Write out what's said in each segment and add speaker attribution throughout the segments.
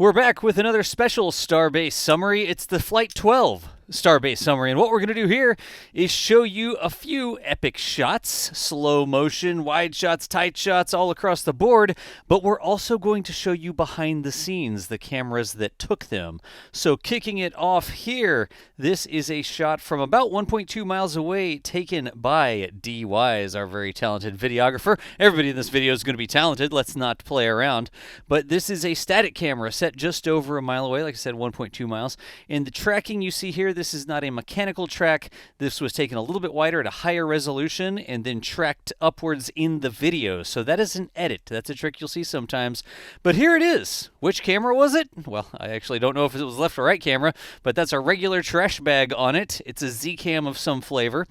Speaker 1: We're back with another special Starbase summary. It's the Flight 12 Starbase summary, and what we're going to do here is show you a few epic shots, slow motion, wide shots, tight shots, all across the board, but we're also going to show you behind the scenes, the cameras that took them. So kicking it off here, this is a shot from about 1.2 miles away taken by D. Wise, our very talented videographer. Everybody in this video is going to be talented, let's not play around, but this is a static camera set just over a mile away, like I said, 1.2 miles, and the tracking you see here, this is not a mechanical track. This was taken a little bit wider at a higher resolution and then tracked upwards in the video. So that is an edit. That's a trick you'll see sometimes. But here it is. Which camera was it? Well, I actually don't know if it was left or right camera, but that's a regular trash bag on it. It's a Z-cam of some flavor.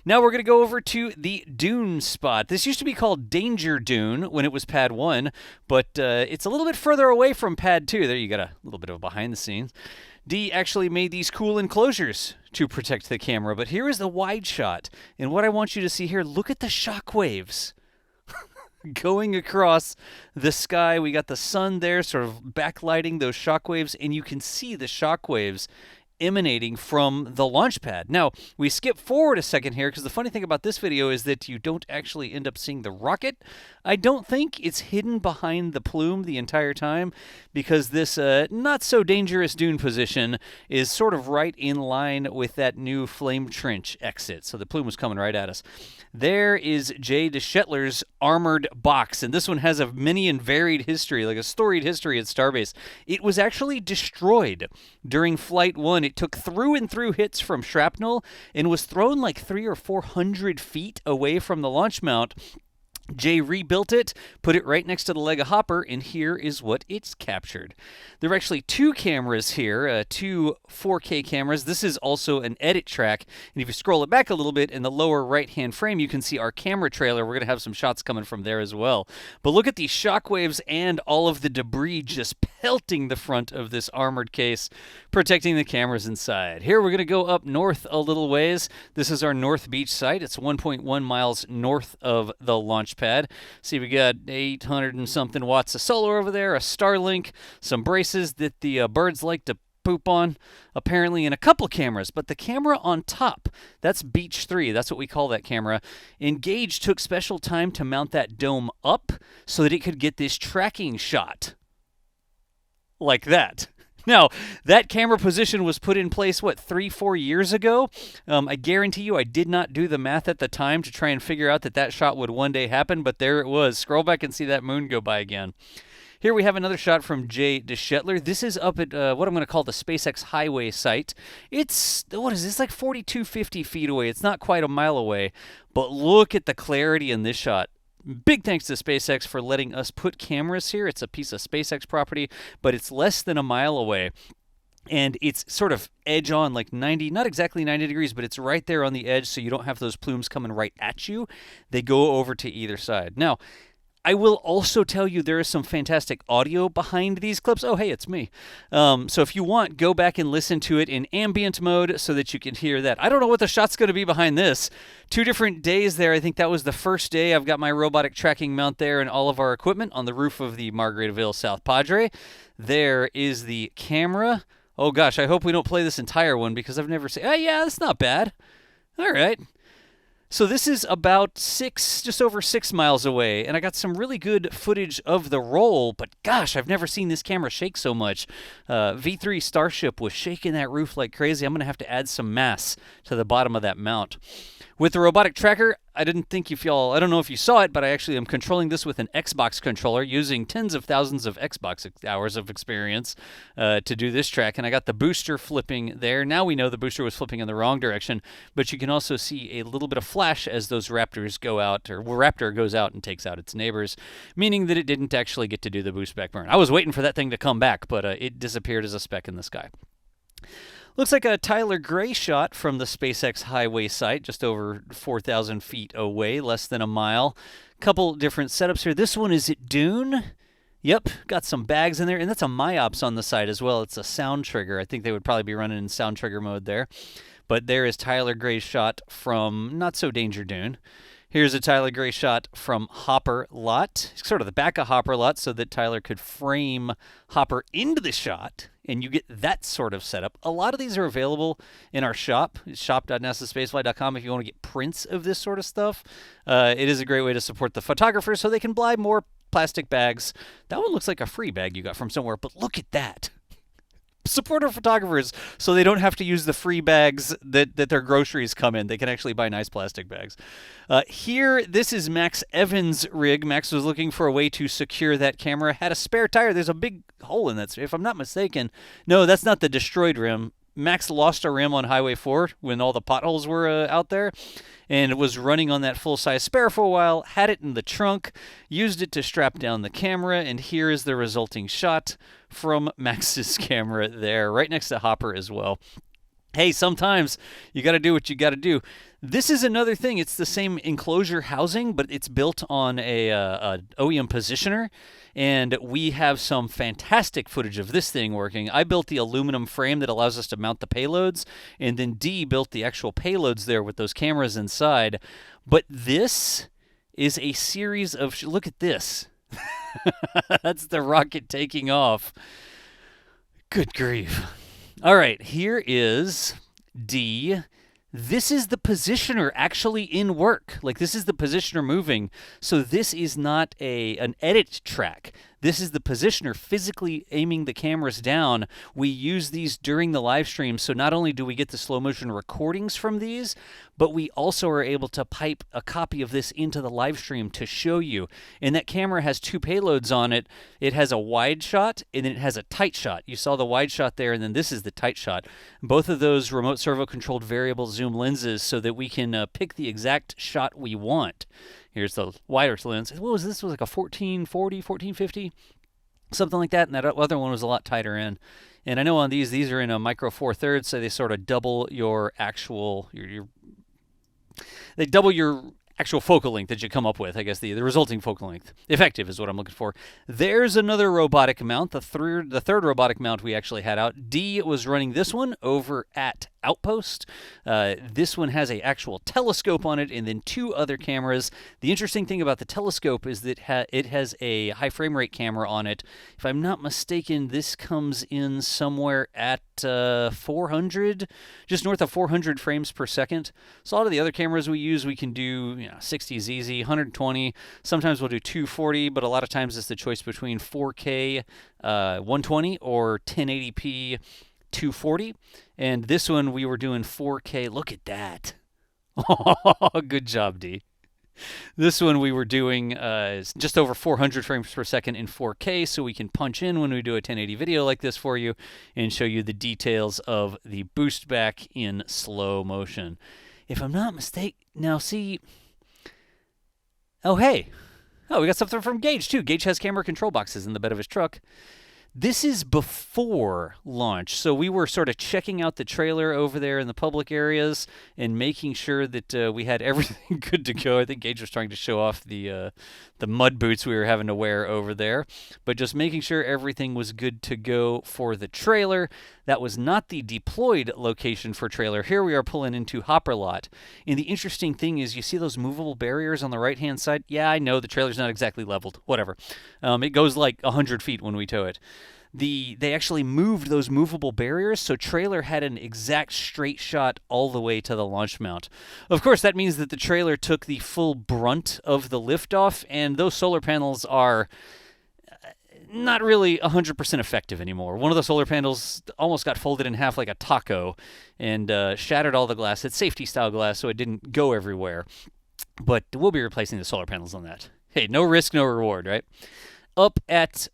Speaker 1: Now we're going to go over to the Dune spot. This used to be called Danger Dune when it was Pad 1, but it's a little bit further away from Pad 2. There you got a little bit of behind the scenes. D actually made these cool enclosures to protect the camera, but here is the wide shot. And what I want you to see here, look at the shockwaves going across the sky. We got the sun there sort of backlighting those shockwaves, and you can see the shockwaves emanating from the launch pad. Now, we skip forward a second here because the funny thing about this video is that you don't actually end up seeing the rocket. I don't think it's hidden behind the plume the entire time because this not so dangerous Dune position is sort of right in line with that new flame trench exit. So the plume was coming right at us. There is Jay DeShetler's armored box, and this one has a many and varied history, like a storied history at Starbase. It was actually destroyed during Flight 1. It took through and through hits from shrapnel and was thrown like 300 or 400 feet away from the launch mount. Jay rebuilt it, put it right next to the leg of hopper, and here is what it's captured. There are actually two cameras here, two 4K cameras. This is also an edit track, and if you scroll it back a little bit in the lower right-hand frame, you can see our camera trailer. We're going to have some shots coming from there as well. But look at these shockwaves and all of the debris just pelting the front of this armored case, protecting the cameras inside. Here we're going to go up north a little ways. This is our North Beach site. It's 1.1 miles north of the launch pad. See, we got 800 and something watts of solar over there, a Starlink, some braces that the birds like to poop on, apparently, and a couple cameras. But the camera on top, that's Beach 3. That's what we call that camera. And Gage took special time to mount that dome up so that it could get this tracking shot like that. Now, that camera position was put in place, 3-4 years ago? I guarantee you I did not do the math at the time to try and figure out that shot would one day happen, but there it was. Scroll back and see that moon go by again. Here we have another shot from Jay DeShetler. This is up at what I'm going to call the SpaceX Highway site. It's, what is this, like 4,250 feet away. It's not quite a mile away, but look at the clarity in this shot. Big thanks to SpaceX for letting us put cameras here. It's a piece of SpaceX property, but it's less than a mile away. And it's sort of edge on, like 90, not exactly 90 degrees, but it's right there on the edge, so you don't have those plumes coming right at you. They go over to either side. Now, I will also tell you there is some fantastic audio behind these clips. Oh, hey, it's me. So if you want, go back and listen to it in ambient mode so that you can hear that. I don't know what the shot's going to be behind this. 2 different days there. I think that was the first day. I've got my robotic tracking mount there and all of our equipment on the roof of the Margaritaville South Padre. There is the camera. Oh, gosh, I hope we don't play this entire one because I've never seen... Oh, yeah, that's not bad. All right. So this is about just over 6 miles away, and I got some really good footage of the roll, but gosh, I've never seen this camera shake so much. V3 Starship was shaking that roof like crazy. I'm going to have to add some mass to the bottom of that mount. With the robotic tracker, I don't know if you saw it, but I actually am controlling this with an Xbox controller using tens of thousands of Xbox hours of experience to do this track. And I got the booster flipping there. Now we know the booster was flipping in the wrong direction, but you can also see a little bit of flash as those Raptors go out, or Raptor goes out and takes out its neighbors, meaning that it didn't actually get to do the boost back burn. I was waiting for that thing to come back, but it disappeared as a speck in the sky. Looks like a Tyler Gray shot from the SpaceX Highway site, just over 4,000 feet away, less than a mile. Couple different setups here. This one is at Dune. Yep, got some bags in there, and that's a MyOps on the side as well. It's a sound trigger. I think they would probably be running in sound trigger mode there. But there is Tyler Gray's shot from Not So Danger Dune. Here's a Tyler Gray shot from Hopper Lot, sort of the back of Hopper Lot so that Tyler could frame Hopper into the shot, and you get that sort of setup. A lot of these are available in our shop, shop.nasaspaceflight.com, if you want to get prints of this sort of stuff. It is a great way to support the photographers so they can buy more plastic bags. That one looks like a free bag you got from somewhere, but look at that. Support our photographers so they don't have to use the free bags that their groceries come in. They can actually buy nice plastic bags. Here, this is Max Evans' rig. Max was looking for a way to secure that camera. Had a spare tire. There's a big hole in that. If I'm not mistaken, no, that's not the destroyed rim. Max lost a rim on Highway 4 when all the potholes were out there, and was running on that full-size spare for a while, had it in the trunk, used it to strap down the camera, and here is the resulting shot from Max's camera there, right next to Hopper as well. Hey, sometimes you got to do what you got to do. This is another thing. It's the same enclosure housing, but it's built on a OEM positioner, and we have some fantastic footage of this thing working. I built the aluminum frame that allows us to mount the payloads, and then Dee built the actual payloads there with those cameras inside. But this is a series of... Look at this. That's the rocket taking off. Good grief. All right, here is Dee. This is the positioner actually in work. Like, this is the positioner moving. So this is not an edit track. This is the positioner physically aiming the cameras down. We use these during the live stream, so not only do we get the slow motion recordings from these, but we also are able to pipe a copy of this into the live stream to show you. And that camera has two payloads on it. It has a wide shot, and then it has a tight shot. You saw the wide shot there, and then this is the tight shot. Both of those remote servo-controlled variable zoom lenses so that we can pick the exact shot we want. Here's the wider lens. What was this? It was like a 1440, 1450, something like that. And that other one was a lot tighter in. And I know on these are in a micro 4/3, so they sort of double your actual they double your actual focal length that you come up with. I guess the resulting focal length. Effective is what I'm looking for. There's another robotic mount. The third robotic mount we actually had out. Dee was running this one over at Outpost. This one has an actual telescope on it and then two other cameras. The interesting thing about the telescope is that it has a high frame rate camera on it. If I'm not mistaken, this comes in somewhere at 400, just north of 400 frames per second. So a lot of the other cameras we use, we can do 60 is easy, 120. Sometimes we'll do 240, but a lot of times it's the choice between 4K 120 or 1080p 240. And this one we were doing 4K. Look at that. Good job, Dee. This one we were doing just over 400 frames per second in 4K, so we can punch in when we do a 1080 video like this for you and show you the details of the boost back in slow motion. If I'm not mistaken, now see... Oh, hey. Oh, we got something from Gage, too. Gage has camera control boxes in the bed of his truck. This is before launch, so we were sort of checking out the trailer over there in the public areas and making sure that we had everything good to go. I think Gage was trying to show off the mud boots we were having to wear over there, but just making sure everything was good to go for the trailer. That was not the deployed location for trailer. Here we are pulling into Hopper Lot, and the interesting thing is you see those movable barriers on the right-hand side? Yeah, I know the trailer's not exactly leveled. Whatever. It goes like 100 feet when we tow it. They actually moved those movable barriers, so trailer had an exact straight shot all the way to the launch mount. Of course, that means that the trailer took the full brunt of the liftoff, and those solar panels are not really 100% effective anymore. One of the solar panels almost got folded in half like a taco and shattered all the glass. It's safety-style glass, so it didn't go everywhere. But we'll be replacing the solar panels on that. Hey, no risk, no reward, right? Up at...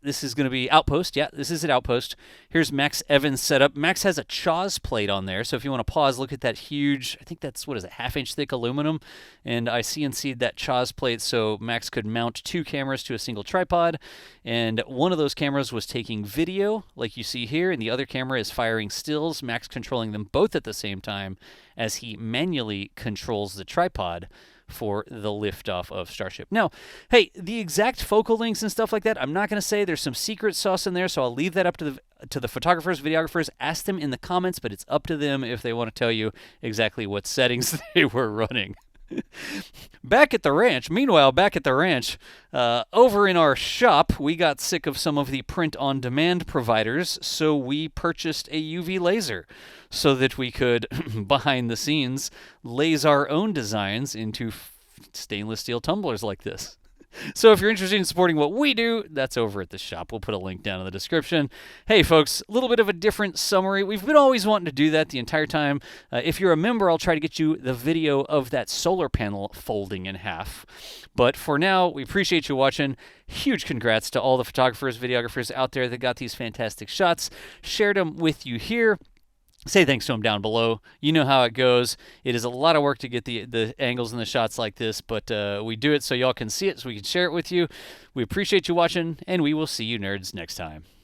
Speaker 1: This is going to be Outpost. Yeah, this is at Outpost. Here's Max Evans setup. Max has a CHAOS plate on there, so if you want to pause, look at that huge, I think that's, what is it, half-inch thick aluminum, and I CNC'd that CHAOS plate so Max could mount two cameras to a single tripod, and one of those cameras was taking video, like you see here, and the other camera is firing stills, Max controlling them both at the same time as he manually controls the tripod for the liftoff of Starship. Now, hey, the exact focal lengths and stuff like that, I'm not going to say. There's some secret sauce in there, so I'll leave that up to the photographers, videographers. Ask them in the comments, but it's up to them if they want to tell you exactly what settings they were running. Back at the ranch, meanwhile, back at the ranch, over in our shop, we got sick of some of the print-on-demand providers, so we purchased a UV laser so that we could, behind the scenes, laze our own designs into stainless steel tumblers like this. So if you're interested in supporting what we do, that's over at the shop. We'll put a link down in the description. Hey, folks, a little bit of a different summary. We've been always wanting to do that the entire time. If you're a member, I'll try to get you the video of that solar panel folding in half. But for now, we appreciate you watching. Huge congrats to all the photographers, videographers out there that got these fantastic shots. Shared them with you here. Say thanks to them down below. You know how it goes. It is a lot of work to get the angles and the shots like this, but we do it so y'all can see it, so we can share it with you. We appreciate you watching, and we will see you nerds next time.